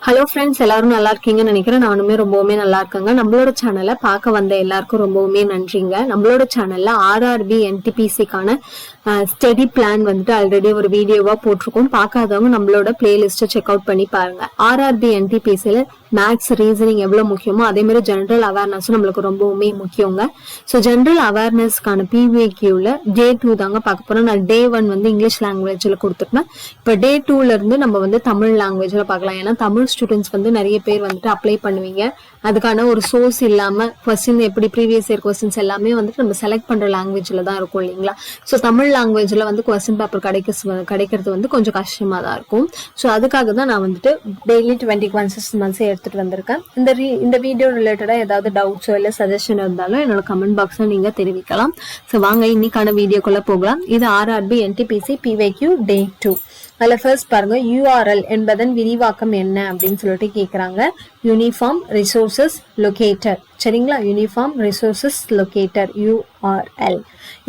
Hello friends, எல்லாரும் நல்லா இருக்கீங்கன்னு நினைக்கிறேன். நானுமே ரொம்பவுமே நல்லா இருக்கேங்க. நம்மளோட சேனலை பார்க்க வந்த எல்லாருக்கும் ரொம்பவுமே நன்றிங்க. நம்மளோட சேனல்ல ஆர்ஆர்பி என்டிபிசிக்கான ஸ்டடி பிளான் வந்துட்டு ஆல்ரெடி ஒரு வீடியோவா போட்டிருக்கோம். பார்க்காதவங்க நம்மளோட பிளேலிஸ்ட்டை செக் அவுட் பண்ணி பாருங்க. ஆர்ஆர்பி என்டிபிசியில மேத்ஸ், ரீசனிங் எவ்வளவு முக்கியமோ அதே மாதிரி ஜென்ரல் அவேர்னஸும் நம்மளுக்கு ரொம்பவுமே முக்கியங்க. ஸோ ஜென்ரல் அவேர்னஸ்க்கான பிவிக்யூல டே 2 தாங்க பார்க்க போறோம். நான் டே 1 வந்து இங்கிலீஷ் லாங்குவேஜ்ல கொடுத்துருப்பேன். இப்போ டே 2ல இருந்து நம்ம வந்து தமிழ் லாங்குவேஜ்ல பார்க்கலாம். ஏன்னா தமிழ் ஸ்டூடெண்ட்ஸ் வந்து நிறைய பேர் வந்துட்டு அப்ளை பண்ணுவீங்க. அதுக்கான ஒரு சோர்ஸ் இல்லாம கொஸ்டின் எப்படி ப்ரீவியஸ் இயர் கொஸ்டின்ஸ் எல்லாமே வந்துட்டு நம்ம செலக்ட் பண்ற லாங்குவேஜ்ல தான் இருக்கும் இல்லைங்களா. ஸோ தமிழ் லாங்குவேஜ்ல வந்து கொஸ்டின் பேப்பர் கிடைக்கிறது வந்து கொஞ்சம் கஷ்டமா தான் இருக்கும். ஸோ அதுக்காக தான் நான் வந்துட்டு டெய்லி 20 questions எடுத்துட்டு வந்திருக்கேன். இந்த வீடியோ ரிலேட்டடா ஏதாவது டவுட்ஸோ இல்ல சஜஷன் இருந்தாலும் என்னோட கமெண்ட் பாக்ஸ்ல நீங்க தெரிவிக்கலாம். ஸோ வாங்க இன்னைக்கான வீடியோக்குள்ள போகலாம். இது ஆர்ஆர்பி என்டிபிசி பிவிக்யூ டே 2. அதுல ஃபர்ஸ்ட் பாருங்க, யூஆர்எல் என்பதன் விரிவாக்கம் என்ன அப்படின்னு சொல்லிட்டு கேக்குறாங்க. Uniform resources locator. சரிங்களா, யூனிஃபார்ம் ரிசோர்சஸ் லொகேட்டர் யூஆர்எல்.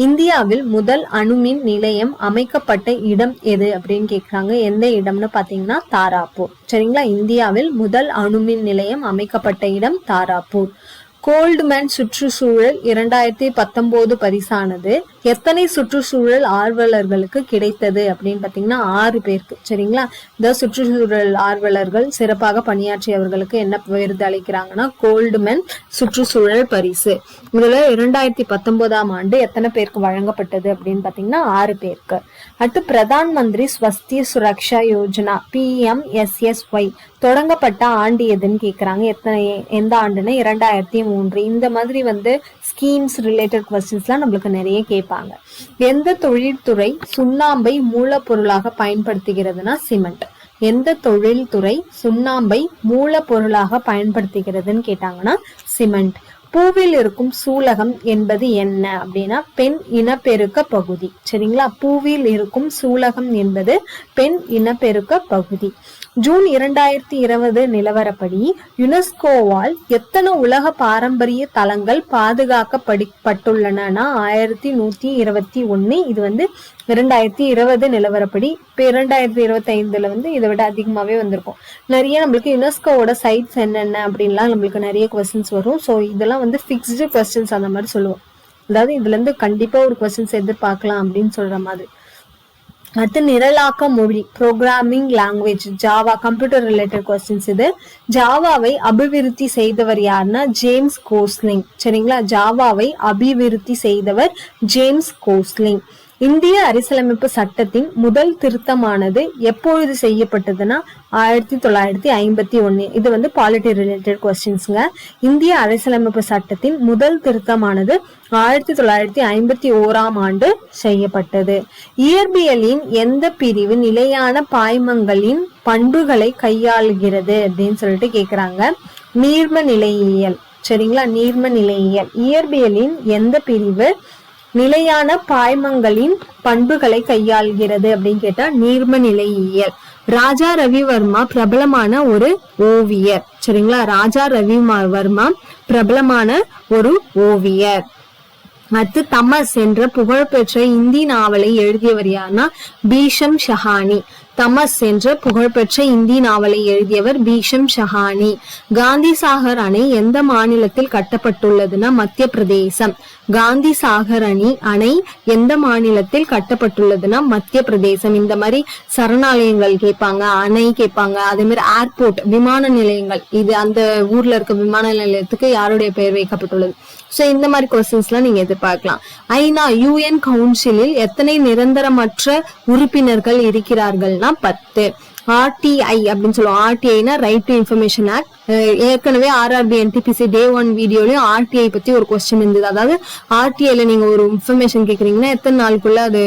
இந்தியாவில் முதல் அணுமின் நிலையம் அமைக்கப்பட்ட இடம் எது அப்படின்னு கேக்குறாங்க. எந்த இடம்னு பாத்தீங்கன்னா தாராப்பூர். சரிங்களா, இந்தியாவில் முதல் அணுமின் நிலையம் அமைக்கப்பட்ட இடம் தாராப்பூர். கோல்ட்மேன் சுற்றுச்சூழல் 2019 பரிசானது எத்தனை சுற்றுச்சூழல் ஆர்வலர்களுக்கு கிடைத்தது அப்படின்னு பாத்தீங்கன்னா 6 பேருக்கு. சரிங்களா, இந்த சுற்றுச்சூழல் ஆர்வலர்கள் சிறப்பாக பணியாற்றியவர்களுக்கு என்ன விருது அளிக்கிறாங்கன்னா கோல்ட்மேன் சுற்றுச்சூழல் பரிசு. இதுல 2019ஆம் ஆண்டு எத்தனை பேருக்கு வழங்கப்பட்டது அப்படின்னு பாத்தீங்கன்னா 6 பேருக்கு. அடுத்து பிரதான் மந்திரி ஸ்வஸ்தி சுரக்ஷா யோஜனா PMSSY தொடங்கப்பட்ட ஆண்டு எதுன்னு கேக்குறாங்க. எந்த ஆண்டுன்னு 2003. இந்த மாதிரி வந்து ஸ்கீம்ஸ் ரிலேட்டட் கொஸ்டின்ஸ்லாம் நம்மளுக்கு நிறைய கேட்பாங்க. எந்த தொழில்துறை சுண்ணாம்பை மூலப்பொருளாக பயன்படுத்துகிறதுனா சிமெண்ட். எந்த தொழில்துறை சுண்ணாம்பை மூலப்பொருளாக பயன்படுத்துகிறதுன்னு கேட்டாங்கன்னா சிமெண்ட். பூவில் இருக்கும் சூலகம் என்பது என்ன அப்படின்னா பெண் இனப்பெருக்க பகுதி. சரிங்களா, பூவில் இருக்கும் சூலகம் என்பது பெண் இனப்பெருக்க பகுதி. ஜூன் 2020 நிலவரப்படி யுனெஸ்கோவால் எத்தனை உலக பாரம்பரிய தலங்கள் பாதுகாக்கப்பட்டுள்ளன? 1121. இது வந்து 2020 நிலவரப்படி. இப்ப 2025 வந்து இதை விட அதிகமாவே வந்திருக்கும். நிறைய நம்மளுக்கு யுனெஸ்கோவோட சைட்ஸ் என்னென்ன அப்படின்லாம் நம்மளுக்கு நிறைய கொஸ்டின்ஸ் வரும். ஸோ இதெல்லாம் வந்து ஃபிக்ஸ்டு கொஸ்டின்ஸ் அந்த மாதிரி சொல்லுவோம். அதாவது இதுல இருந்து கண்டிப்பா ஒரு கொஸ்டின்ஸ் எதிர்பார்க்கலாம் அப்படின்னு சொல்ற மாதிரி. அடுத்து நிரலாக்க மொழி programming language Java, computer related questions. இது ஜாவாவை அபிவிருத்தி செய்தவர் யாருன்னா ஜேம்ஸ் கோஸ்லிங். சரிங்களா, ஜாவாவை அபிவிருத்தி செய்தவர் ஜேம்ஸ் கோஸ்லிங். இந்திய அரசியலமைப்பு சட்டத்தின் முதல் திருத்தமானது எப்பொழுது செய்யப்பட்டதுன்னா 1951. இது வந்து பாலிட்டி ரிலேட்டட் கொஸ்டின்ஸ்ங்க. இந்திய அரசியலமைப்பு சட்டத்தின் முதல் திருத்தமானது 1951ஆம் ஆண்டு செய்யப்பட்டது. இயற்பியலின் எந்த பிரிவு நிலையான பாய்மங்களின் பண்புகளை கையாளுகிறது அப்படின்னு சொல்லிட்டு கேக்குறாங்க. நீர்ம நிலையியல். சரிங்களா, நீர்ம நிலையியல். இயற்பியலின் எந்த பிரிவு நிலையான பாய்மங்களின் பண்புகளை கையாள்கிறது அப்படின்னு கேட்டா நீர்ம நிலையியல். ராஜா ரவிவர்மா பிரபலமான ஒரு ஓவியர். சரிங்களா, ராஜா ரவிவர்மா பிரபலமான ஒரு ஓவியர். அடுத்து தமஸ் என்ற புகழ்பெற்ற இந்தி நாவலை எழுதியவர் யாருன்னா பீஷம் ஷஹானி. தமஸ் என்ற புகழ்பெற்ற இந்தி நாவலை எழுதியவர் பீஷம் ஷஹானி. காந்தி சாகர் அணை எந்த மாநிலத்தில் கட்டப்பட்டுள்ளதுன்னா மத்திய பிரதேசம். காந்தி சாகர் அணை எந்த மாநிலத்தில் கட்டப்பட்டுள்ளதுன்னா மத்திய பிரதேசம். இந்த மாதிரி சரணாலயங்கள் கேட்பாங்க, அணை கேட்பாங்க, அதே மாதிரி ஏர்போர்ட் விமான நிலையங்கள், இது அந்த ஊர்ல இருக்க விமான நிலையத்துக்கு யாருடைய பெயர் வைக்கப்பட்டுள்ளது. சோ இந்த மாதிரி கொஸ்டின்ஸ் எல்லாம் நீங்க எதிர்பார்க்கலாம். ஐநா UN கவுன்சிலில் எத்தனை நிரந்தரமற்ற உறுப்பினர்கள் இருக்கிறார்கள்னா 10. RTI அப்படின்னு சொல்லுவோம். RTIனா ரைட் டு இன்ஃபர்மேஷன் ஆக்ட். ஏற்கனவே ஆர்ஆர்பி என்டிபிசி டே 1 வீடியோலயும் RTI பத்தி ஒரு கொஸ்டின் இருந்தது. அதாவது RTIல நீங்க ஒரு இன்ஃபர்மேஷன் கேக்குறீங்கன்னா எத்தனை நாளுக்குள்ள அது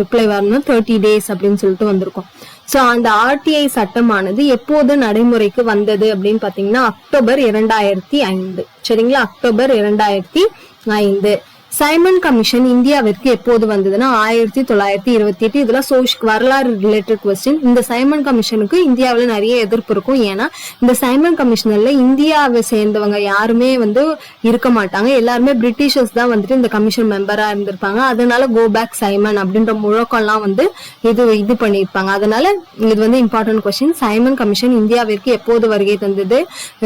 ரிப்ளை வரணும், 30 days அப்படின்னு சொல்லிட்டு வந்திருக்கும். சோ அந்த RTI சட்டமானது எப்போது நடைமுறைக்கு வந்தது அப்படின்னு பாத்தீங்கன்னா அக்டோபர் 2005. சரிங்களா, அக்டோபர் 2005. சைமன் கமிஷன் இந்தியாவிற்கு எப்போது வந்ததுன்னா 1928. இதெல்லாம் வரலாறு ரிலேட்டட் கொஸ்டின். இந்த சைமன் கமிஷனுக்கு இந்தியாவில நிறைய எதிர்ப்பு இருக்கும். ஏன்னா இந்த சைமன் கமிஷனர்ல இந்தியாவை சேர்ந்தவங்க யாருமே வந்து இருக்க மாட்டாங்க. எல்லாருமே பிரிட்டிஷர்ஸ் தான் வந்துட்டு இந்த கமிஷன் மெம்பரா இருந்திருப்பாங்க. அதனால கோ பேக் சைமன் அப்படின்ற முழக்கம்லாம் வந்து இது பண்ணிருப்பாங்க. அதனால இது வந்து இம்பார்ட்டன்ட் கொஸ்டின். சைமன் கமிஷன் இந்தியாவிற்கு எப்போது வருகை தந்தது?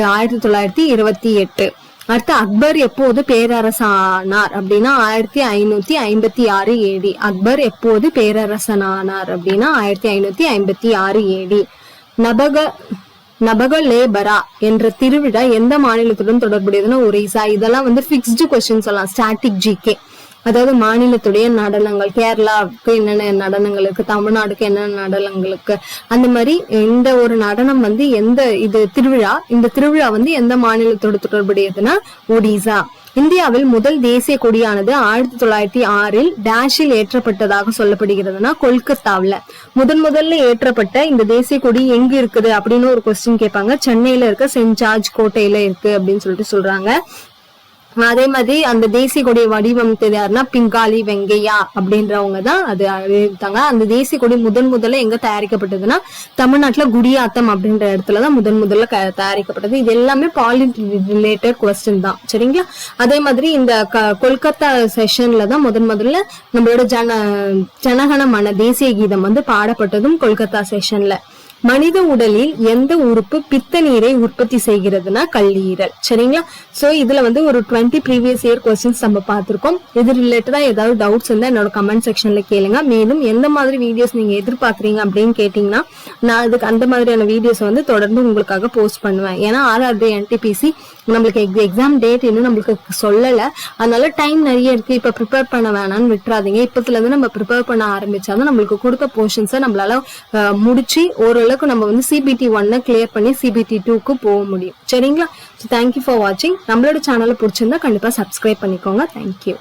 1928. அடுத்து அக்பர் எப்போது பேரரசானார் அப்படின்னா 1556 AD. அக்பர் எப்போது பேரரசனானார் அப்படின்னா 1556 AD. நபகலேபரா என்ற திருவிழா எந்த மாநிலத்துடன் தொடர்புடையதுன்னா ஒரிசா. இதெல்லாம் வந்து பிக்ஸ்டு கொஸ்டின் சொல்லலாம். ஸ்டாட்டிக் ஜிகே, அதாவது மாநிலத்துடைய நடனங்கள், கேரளாவுக்கு என்னென்ன நடனங்கள் இருக்கு, தமிழ்நாடுக்கு என்னென்ன நடனங்கள் இருக்கு, அந்த மாதிரி இந்த ஒரு நடனம் வந்து இந்த திருவிழா வந்து எந்த மாநிலத்தோடு தொடர்புடையதுன்னா ஒடிசா. இந்தியாவில் முதல் தேசிய கொடியானது 1906 டேஷில் ஏற்றப்பட்டதாக சொல்லப்படுகிறதுனா கொல்கத்தாவில். முதல்ல ஏற்றப்பட்ட இந்த தேசிய கொடி எங்க இருக்குது அப்படின்னு ஒரு கொஸ்டின் கேட்பாங்க. சென்னையில இருக்க சென்ட் ஜார்ஜ் கோட்டையில இருக்கு அப்படின்னு சொல்றாங்க. அதே மாதிரி அந்த தேசிய கொடியை வடிவமைத்தது யாருன்னா பிங்காலி வெங்கையா அப்படின்றவங்க தான் அது அறிவித்தாங்க. அந்த தேசிய கொடி முதல்ல எங்க தயாரிக்கப்பட்டதுன்னா தமிழ்நாட்டுல குடியாத்தம் அப்படின்ற இடத்துலதான் முதல்ல தயாரிக்கப்பட்டது. இது எல்லாமே பாலிட் ரிலேட்டட் கொஸ்டின் தான், சரிங்களா? அதே மாதிரி இந்த கொல்கத்தா செஷன்ல தான் முதல்ல நம்மளோட ஜனகண மன தேசிய கீதம் வந்து பாடப்பட்டதும் கொல்கத்தா செஷன்ல. மனித உடலில் எந்த உறுப்பு பித்த நீரை உற்பத்தி செய்கிறதுனா கல்லீரல், சரிங்களா? சோ இதுல வந்து ஒரு 20 ப்ரீவியஸ் இயர் கொஸ்டின்ஸ் நம்ம பார்த்திருக்கோம். இது ரிலேட்டடா ஏதாவது டவுட்ஸ் இருந்தா என்னோட கமெண்ட் செக்ஷன்ல கேளுங்க. மேலும் எந்த மாதிரி வீடியோஸ் நீங்க எதிர்பார்க்கறீங்க அப்படின்னு கேட்டீங்கன்னா நான் அதுக்கு அந்த மாதிரியான வீடியோஸ் வந்து தொடர்ந்து உங்களுக்காக போஸ்ட் பண்ணுவேன். ஏன்னா RRB NTPC நம்மளுக்கு எக்ஸாம் டேட் இன்னும் நம்மளுக்கு சொல்லல. அதனால டைம் நிறைய இருக்கு. இப்ப ப்ரிப்பேர் பண்ண வேணாம்னு விட்டுறாதீங்க. இப்பத்துல இருந்து நம்ம ப்ரிப்பேர் பண்ண ஆரம்பிச்சாதான் நம்மளுக்கு கொடுத்த போர்ஷன்ஸை நம்மளால முடிச்சு ஓரளவுக்கு நம்ம வந்து CBT 1 கிளியர் பண்ணி CBT 2க்கு போக முடியும், சரிங்களா? தேங்க்யூ ஃபார் வாட்சிங். நம்மளோட சேனலை பிடிச்சிருந்தா கண்டிப்பா சப்ஸ்கிரைப் பண்ணிக்கோங்க. தேங்க்யூ.